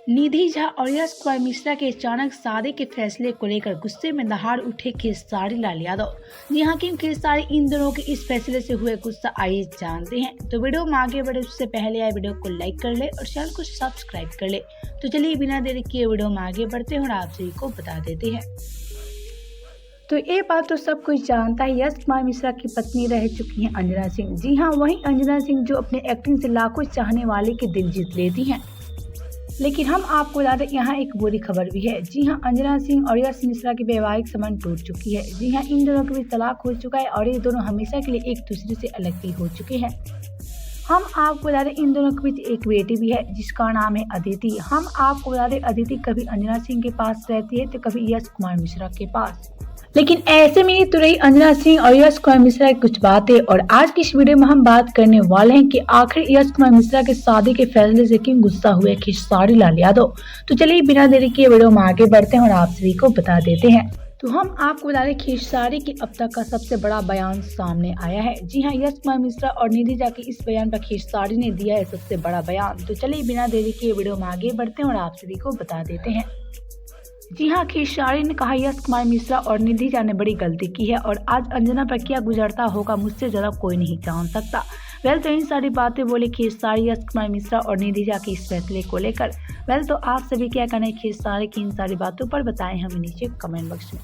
निधि झा और यश कुमार मिश्रा के अचानक शादी के फैसले को लेकर गुस्से में दहाड़ उठे खेसारी लाल यादव। जी हाँ, क्यों खेसारी इन दोनों के इस फैसले से हुए गुस्सा आइए जानते हैं। तो वीडियो में आगे बढ़े उससे पहले आए वीडियो को लाइक कर ले और चैनल को सब्सक्राइब कर ले। तो चलिए बिना देरी किए वीडियो में आगे बढ़ते हैं और आप सभी को बता देते हैं। तो ये बात तो सब कोई जानता है, यश कुमार मिश्रा की पत्नी रह चुकी हैं अंजना सिंह। जी हाँ, वहीं अंजना सिंह जो अपने एक्टिंग से लाखों चाहने वाले के दिल जीत लेती हैं। लेकिन हम आपको बता दें, यहाँ एक बुरी खबर भी है। जी हाँ, अंजना सिंह और यश मिश्रा की वैवाहिक संबंध टूट चुकी है। जी हाँ, इन दोनों के बीच तलाक हो चुका है और ये दोनों हमेशा के लिए एक दूसरे से अलग भी हो चुके हैं। हम आपको बता दें, इन दोनों के बीच एक बेटी भी है जिसका नाम है अदिति। हम आपको बता दें, अदिति कभी अंजना सिंह के पास रहती है तो कभी यश कुमार मिश्रा के पास। लेकिन ऐसे में ही तो रही अंजना सिंह और यश कुमार मिश्रा की कुछ बातें, और आज की इस वीडियो में हम बात करने वाले हैं कि आखिर यश कुमार मिश्रा के शादी के फैसले से क्यों गुस्सा हुए खेसारी लाल यादव। तो चलिए बिना देरी किए वीडियो में आगे बढ़ते हैं और आप सभी को बता देते हैं। तो हम आपको बता दें, खेसारी की अब तक का सबसे बड़ा बयान सामने आया है। जी हाँ, यश कुमार मिश्रा और निधि झा के इस बयान पर खेसारी ने दिया है सबसे बड़ा बयान। तो चलिए बिना देरी किए वीडियो में आगे बढ़ते हैं और आप सभी को बता देते हैं। जी हाँ, खेसारी ने कहा, यश कुमार मिश्रा और निधि झा ने बड़ी गलती की है और आज अंजना पर क्या गुजरता होगा मुझसे ज्यादा कोई नहीं जान सकता। वेल, तो इन सारी बातें बोले खेसारी यश कुमार मिश्रा और निधि झा के इस फैसले को लेकर। वेल, तो आप सभी क्या कहना है खेसारी की इन सारी बातों पर बताएं हमें नीचे कमेंट बॉक्स में।